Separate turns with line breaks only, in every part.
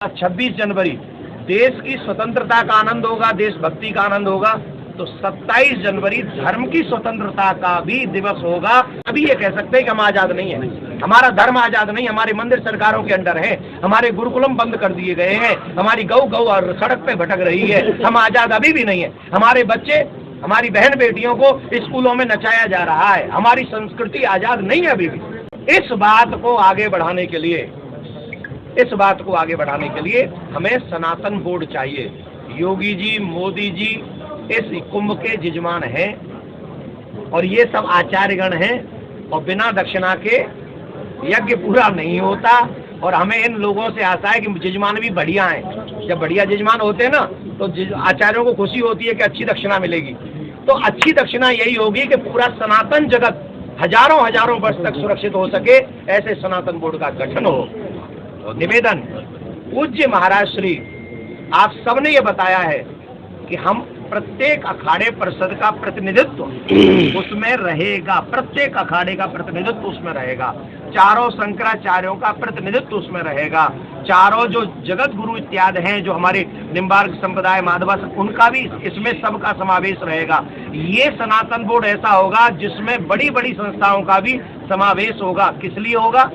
26 जनवरी देश की स्वतंत्रता का आनंद होगा, देशभक्ति का आनंद होगा, तो 27 जनवरी धर्म की स्वतंत्रता का भी दिवस होगा। अभी ये कह सकते हैं कि हम आजाद नहीं है, हमारा धर्म आजाद नहीं, हमारे मंदिर सरकारों के अंडर है, हमारे गुरुकुलम बंद कर दिए गए हैं, हमारी गौ और सड़क पे भटक रही है, हम आजाद अभी भी नहीं है। हमारे बच्चे, हमारी बहन बेटियों को स्कूलों में नचाया जा रहा है, हमारी संस्कृति आजाद नहीं है अभी भी। इस बात को आगे बढ़ाने के लिए हमें सनातन बोर्ड चाहिए। योगी जी, मोदी जी इस कुंभ के जजमान हैं और ये सब आचार्यगण हैं, और बिना दक्षिणा के यज्ञ पूरा नहीं होता। और हमें इन लोगों से आशा है कि जजमान भी बढ़िया हैं। जब बढ़िया जजमान होते हैं ना, तो आचार्यों को खुशी होती है कि अच्छी दक्षिणा मिलेगी। तो अच्छी दक्षिणा यही होगी कि पूरा सनातन जगत हजारों वर्ष तक सुरक्षित हो सके, ऐसे सनातन बोर्ड का गठन हो। तो निवेदन, पूज्य महाराज श्री आप सबने ये बताया है कि हम प्रत्येक अखाड़े परिषद का प्रतिनिधित्व उसमें रहेगा, प्रत्येक अखाड़े का प्रतिनिधित्व उसमें रहेगा, चारों शंकराचार्यों का प्रतिनिधित्व उसमें रहेगा, चारों जो जगत गुरु इत्यादि हैं, जो हमारे निम्बार्क संप्रदाय, माधवा, उनका भी इसमें सबका समावेश रहेगा। ये सनातन बोर्ड ऐसा होगा जिसमें बड़ी बड़ी संस्थाओं का भी समावेश होगा। किस लिए होगा?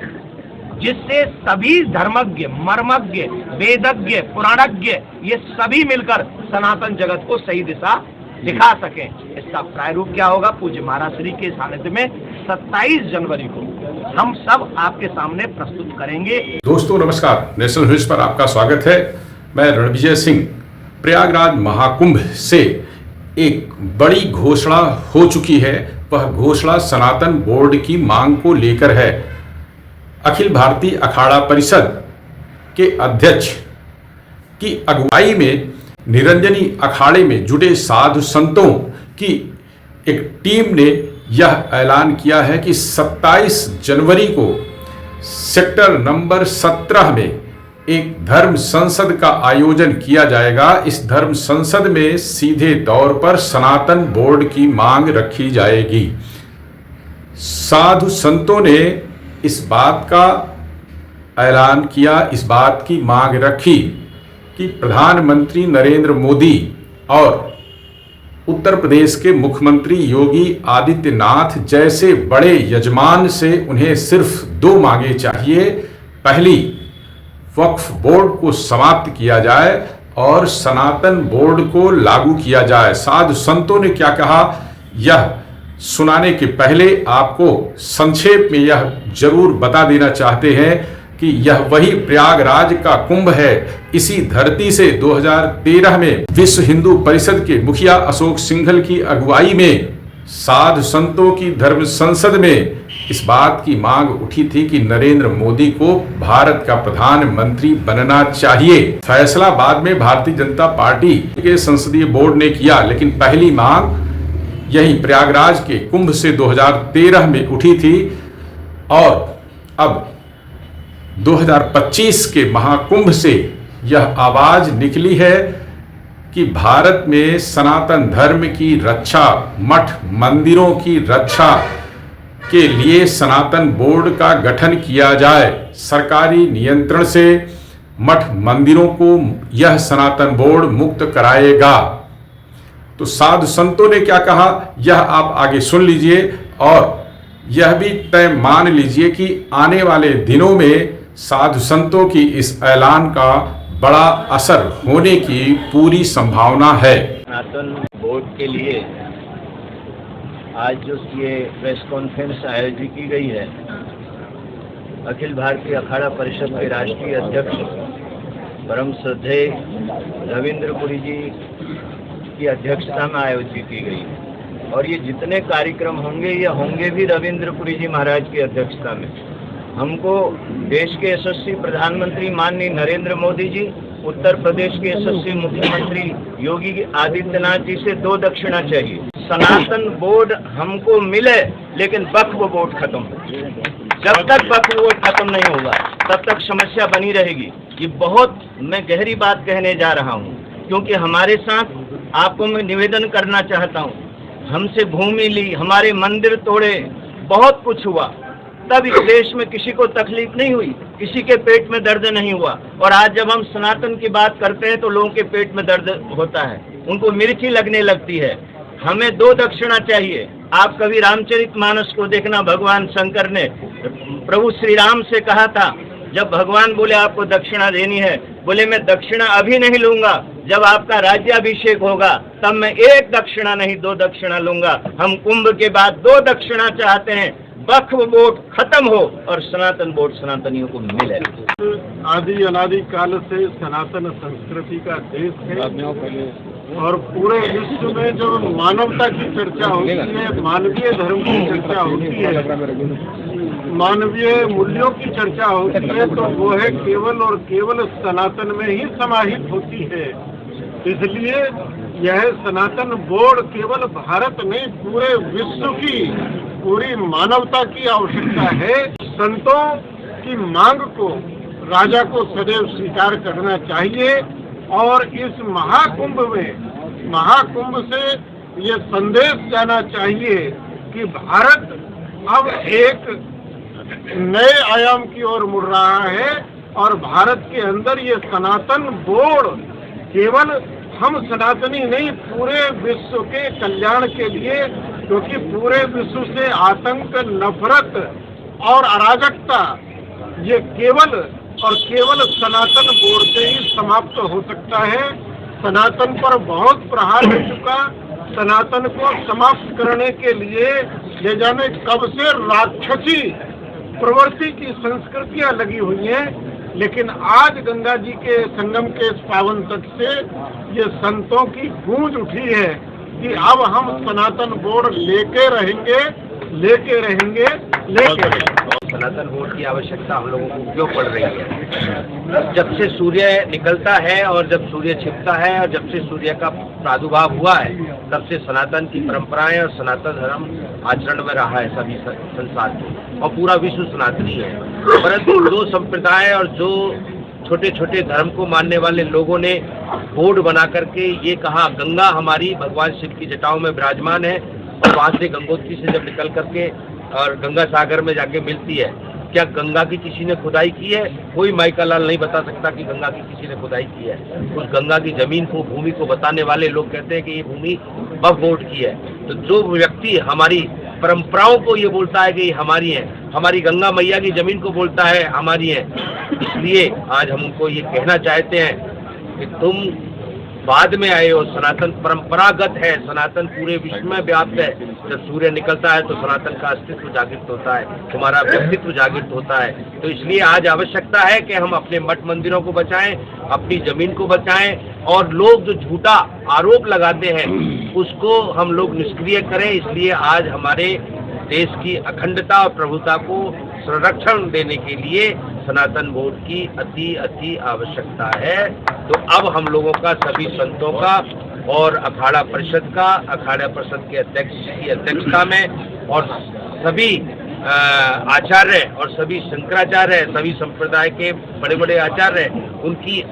जिससे सभी धर्मज्ञ, मर्मज्ञ, वेदज्ञ, पुराणज्ञ ये सभी मिलकर सनातन जगत को सही दिशा दिखा सकें। इसका प्रारूप क्या होगा? पूज्य महाराज श्री के सानिध्य में 27 जनवरी को हम सब आपके सामने प्रस्तुत करेंगे।
दोस्तों नमस्कार, नेशनल न्यूज पर आपका स्वागत है। मैं रणविजय सिंह। प्रयागराज महाकुंभ से एक बड़ी घोषणा हो चुकी है। वह घोषणा सनातन बोर्ड की मांग को लेकर है। अखिल भारतीय अखाड़ा परिषद के अध्यक्ष की अगुवाई में निरंजनी अखाड़े में जुटे साधु संतों की एक टीम ने यह ऐलान किया है कि 27 जनवरी को सेक्टर नंबर 17 में एक धर्म संसद का आयोजन किया जाएगा। इस धर्म संसद में सीधे तौर पर सनातन बोर्ड की मांग रखी जाएगी। साधु संतों ने इस बात का ऐलान किया, इस बात की मांग रखी कि प्रधानमंत्री नरेंद्र मोदी और उत्तर प्रदेश के मुख्यमंत्री योगी आदित्यनाथ जैसे बड़े यजमान से उन्हें सिर्फ 2 मांगे चाहिए। पहली, वक्फ बोर्ड को समाप्त किया जाए और सनातन बोर्ड को लागू किया जाए। साधु संतों ने क्या कहा, यह सुनाने के पहले आपको संक्षेप में यह जरूर बता देना चाहते हैं कि यह वही प्रयागराज का कुंभ है। इसी धरती से 2013 में विश्व हिंदू परिषद के मुखिया अशोक सिंघल की अगुवाई में साधु संतों की धर्म संसद में इस बात की मांग उठी थी कि नरेंद्र मोदी को भारत का प्रधानमंत्री बनना चाहिए। फैसला बाद में भारतीय जनता पार्टी के संसदीय बोर्ड ने किया, लेकिन पहली मांग यही प्रयागराज के कुंभ से 2013 में उठी थी। और अब 2025 के महाकुंभ से यह आवाज निकली है कि भारत में सनातन धर्म की रक्षा, मठ मंदिरों की रक्षा के लिए सनातन बोर्ड का गठन किया जाए। सरकारी नियंत्रण से मठ मंदिरों को यह सनातन बोर्ड मुक्त कराएगा। तो साधु संतों ने क्या कहा, यह आप आगे सुन लीजिए और यह भी तय मान लीजिए कि आने वाले दिनों में साधु संतों की इस ऐलान का बड़ा असर होने की पूरी संभावना है।
सनातन बोर्ड के लिए आज जो ये प्रेस कॉन्फ्रेंस आयोजित की गई है, अखिल भारतीय अखाड़ा परिषद के राष्ट्रीय अध्यक्ष परम श्रद्धेय रविंद्रपुरी जी की अध्यक्षता में आयोजित की गई। और ये जितने कार्यक्रम होंगे, ये होंगे भी रविंद्रपुरी जी महाराज की अध्यक्षता में। हमको देश के यशस्वी प्रधानमंत्री माननीय नरेंद्र मोदी जी, उत्तर प्रदेश के यशस्वी मुख्यमंत्री योगी आदित्यनाथ जी से 2 दक्षिणा चाहिए। सनातन बोर्ड हमको मिले, लेकिन वक्फ बोर्ड खत्म हो। जब तक वक्फ बोर्ड खत्म नहीं होगा, तब तक समस्या बनी रहेगी। ये बहुत मैं गहरी बात कहने जा रहा हूँ, क्योंकि हमारे साथ आपको मैं निवेदन करना चाहता हूँ, हमसे भूमि ली, हमारे मंदिर तोड़े, बहुत कुछ हुआ, तब इस देश में किसी को तकलीफ नहीं हुई। किसी के पेट में दर्द नहीं हुआ। और आज जब हम सनातन की बात करते हैं तो लोगों के पेट में दर्द होता है, उनको मिर्ची लगने लगती है। हमें 2 दक्षिणा चाहिए। आप कभी रामचरितमानस को देखना, भगवान शंकर ने प्रभु श्री राम से कहा था, जब भगवान बोले आपको दक्षिणा देनी है, बोले मैं दक्षिणा अभी नहीं लूंगा, जब आपका राज्याभिषेक होगा तब मैं 1 दक्षिणा नहीं 2 दक्षिणा लूंगा। हम कुंभ के बाद 2 दक्षिणा चाहते हैं, वक्फ बोर्ड खत्म हो और सनातन बोर्ड सनातनियों को मिले।
आदि अनादि काल से सनातन संस्कृति का देश है और पूरे विश्व में जो मानवता की चर्चा होती है, मानवीय धर्म की चर्चा होती है, मानवीय मूल्यों की चर्चा होती है, तो वो है केवल और केवल सनातन में ही समाहित होती है। इसलिए यह सनातन बोर्ड केवल भारत नहीं, पूरे विश्व की, पूरी मानवता की आवश्यकता है। संतों की मांग को राजा को सदैव स्वीकार करना चाहिए और इस महाकुंभ से ये संदेश जाना चाहिए कि भारत अब एक नए आयाम की ओर मुड़ रहा है और भारत के अंदर ये सनातन बोर्ड केवल हम सनातनी नहीं, पूरे विश्व के कल्याण के लिए, क्योंकि पूरे विश्व से आतंक, नफरत और अराजकता ये केवल और केवल सनातन बोर्ड से ही समाप्त हो सकता है। सनातन पर बहुत प्रहार हो चुका, सनातन को समाप्त करने के लिए ये जाने कब से राक्षसी प्रवृत्ति की संस्कृतियां लगी हुई हैं, लेकिन आज गंगा जी के संगम के इस पावन तट से ये संतों की गूंज उठी है कि अब हम सनातन बोर्ड लेके रहेंगे।
सनातन बोर्ड की आवश्यकता हम लोगों को क्यों पड़ रही है? जब से सूर्य निकलता है और जब सूर्य छिपता है और जब से सूर्य का प्रादुर्भाव हुआ है, तब से सनातन की परंपराएं और सनातन धर्म आचरण में रहा है सभी संसार में, और पूरा विश्व सनातनी है। परंतु जो संप्रदाय और जो छोटे छोटे धर्म को मानने वाले लोगों ने बोर्ड बना करके ये कहा, गंगा हमारी भगवान शिव की जटाओं में विराजमान है और वहाँ से गंगोत्री से जब निकल करके और गंगा सागर में जाके मिलती है। क्या गंगा की किसी ने खुदाई की है? कोई माइका लाल नहीं बता सकता कि गंगा की किसी ने खुदाई की है। उस गंगा की जमीन को, भूमि को बताने वाले लोग कहते हैं कि ये भूमि वक्फ बोर्ड की है। तो जो व्यक्ति हमारी परंपराओं को ये बोलता है कि ये हमारी है, हमारी गंगा मैया की जमीन को बोलता है हमारी है, इसलिए आज हम उनको ये कहना चाहते हैं कि तुम बाद में आए हो, सनातन परंपरागत है, सनातन पूरे विश्व में व्याप्त है। जब सूर्य निकलता है तो सनातन का अस्तित्व जागृत होता है, तुम्हारा व्यक्तित्व जागृत होता है। तो इसलिए आज आवश्यकता है कि हम अपने मठ मंदिरों को बचाएं, अपनी जमीन को बचाएं, और लोग जो झूठा आरोप लगाते हैं उसको हम लोग निष्क्रिय करें। इसलिए आज हमारे देश की अखंडता और प्रभुता को संरक्षण देने के लिए सनातन बोर्ड की अति आवश्यकता है। तो अब हम लोगों का, सभी संतों का और अखाड़ा परिषद का, अखाड़ा परिषद के अध्यक्ष की अध्यक्षता में और सभी आचार्य और सभी शंकराचार्य, सभी संप्रदाय के बड़े बड़े आचार्य, उनकी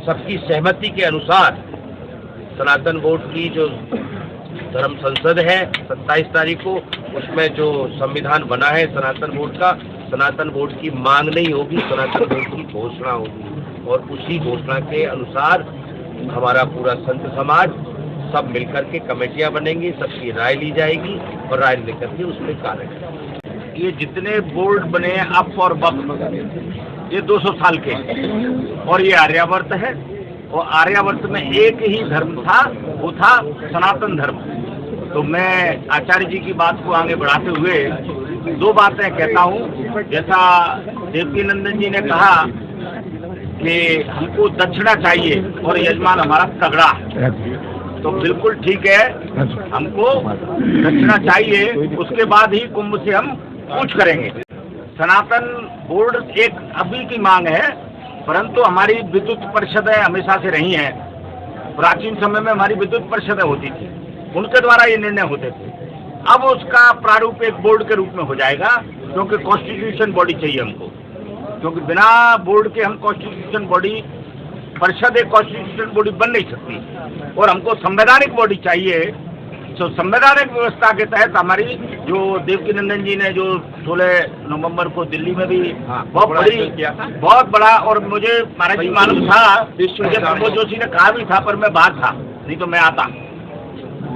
सबकी सहमति के अनुसार सनातन बोर्ड की जो धर्म संसद है 27 तारीख को, उसमें जो संविधान बना है सनातन बोर्ड का, सनातन बोर्ड की मांग नहीं होगी, सनातन बोर्ड की घोषणा होगी। और उसी घोषणा के अनुसार हमारा पूरा संत समाज सब मिलकर के कमेटियां बनेंगी, सबकी राय ली जाएगी और राय लेकर के उसमें कार्य करेंगे। ये जितने बोर्ड बने हैं अप और बप, ये 200 साल के, और ये आर्यावर्त है, और आर्यावर्त में एक ही धर्म था, वो था सनातन धर्म। तो मैं आचार्य जी की बात को आगे बढ़ाते हुए 2 बातें कहता हूँ। जैसा देवकीनंदन जी ने कहा कि हमको दक्षिणा चाहिए और यजमान हमारा तगड़ा है, तो बिल्कुल ठीक है, हमको दक्षिणा चाहिए, उसके बाद ही कुंभ से हम पूछ करेंगे। सनातन बोर्ड एक अभी की मांग है, परंतु हमारी विद्युत परिषदें हमेशा से रही हैं। प्राचीन समय में हमारी विद्युत परिषदें होती थी, उनके द्वारा ये निर्णय होते थे। अब उसका प्रारूप एक बोर्ड के रूप में हो जाएगा, क्योंकि कॉन्स्टिट्यूशन बॉडी चाहिए हमको, क्योंकि बिना बोर्ड के हम कॉन्स्टिट्यूशन बॉडी, परिषद एक कॉन्स्टिट्यूशन बॉडी बन नहीं सकती। और हमको संवैधानिक बॉडी चाहिए,
तो संवैधानिक व्यवस्था के तहत हमारी जो देवकीनंदन जी ने जो 16 नवंबर को दिल्ली में भी बहुत बड़ा, और मुझे महाराज जी मालूम था, प्रमोद जोशी ने कहा भी था, पर मैं बाहर था, नहीं तो मैं आता।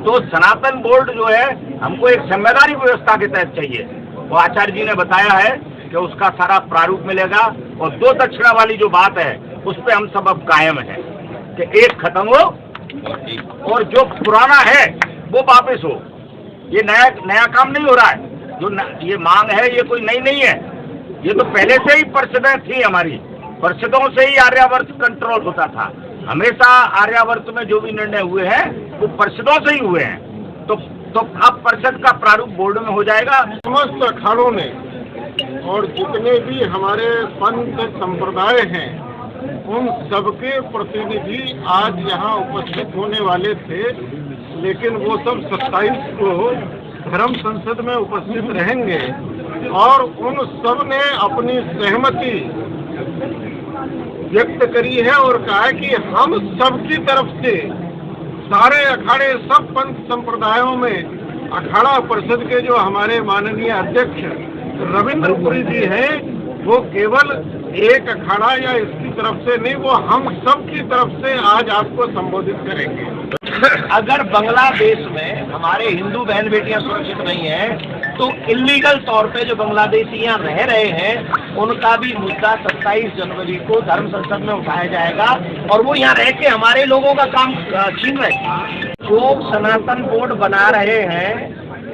तो सनातन बोर्ड जो है हमको एक संवैधानिक व्यवस्था के तहत चाहिए, वो आचार्य जी ने बताया है कि उसका सारा प्रारूप मिलेगा, और 2 दक्षिणा वाली जो बात है उस पर हम सब अब कायम है कि एक खत्म हो और जो पुराना है वो वापस हो। ये नया काम नहीं हो रहा है, जो ये मांग है ये कोई नई नहीं है, ये तो पहले से ही परिषदें थी हमारी, परिषदों से ही आर्यावर्त कंट्रोल होता था, हमेशा आर्यावर्त में जो भी निर्णय हुए हैं वो परिषदों से ही हुए हैं। तो अब परिषद का प्रारूप बोर्ड में हो जाएगा।
समस्त अखाड़ों ने और जितने भी हमारे पंथ संप्रदाय हैं उन सबके प्रतिनिधि आज यहाँ उपस्थित होने वाले थे, लेकिन वो सब 27 को धर्म संसद में उपस्थित रहेंगे, और उन सब ने अपनी सहमति व्यक्त करी है और कहा है कि हम सबकी तरफ से सारे अखाड़े, सब पंथ संप्रदायों में अखाड़ा परिषद के जो हमारे माननीय अध्यक्ष रविंद्रपुरी जी हैं, वो केवल एक अखाड़ा या इसकी तरफ से नहीं, वो हम सब की तरफ से आज आपको संबोधित करेंगे।
अगर बांग्लादेश में हमारे हिंदू बहन बेटियां सुरक्षित नहीं हैं, तो इलीगल तौर पे जो बांग्लादेशी यहाँ रह रहे हैं उनका भी मुद्दा 27 जनवरी को धर्म संसद में उठाया जाएगा, और वो यहाँ रह के हमारे लोगों का काम छीन रहे हैं। जो सनातन बोर्ड बना रहे हैं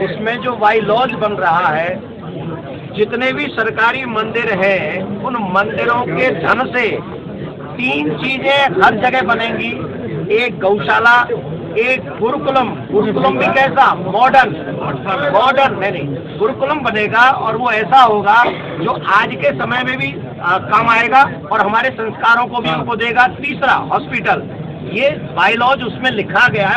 उसमें जो बाई लॉज बन रहा है, जितने भी सरकारी मंदिर हैं उन मंदिरों के धन से 3 चीजें हर जगह बनेंगी। एक गौशाला, एक गुरुकुलम भी कैसा मॉडर्न नहीं, गुरुकुलम बनेगा, और वो ऐसा होगा जो आज के समय में भी काम आएगा और हमारे संस्कारों को भी उनको देगा। तीसरा हॉस्पिटल, ये बाय लॉज उसमें लिखा गया है।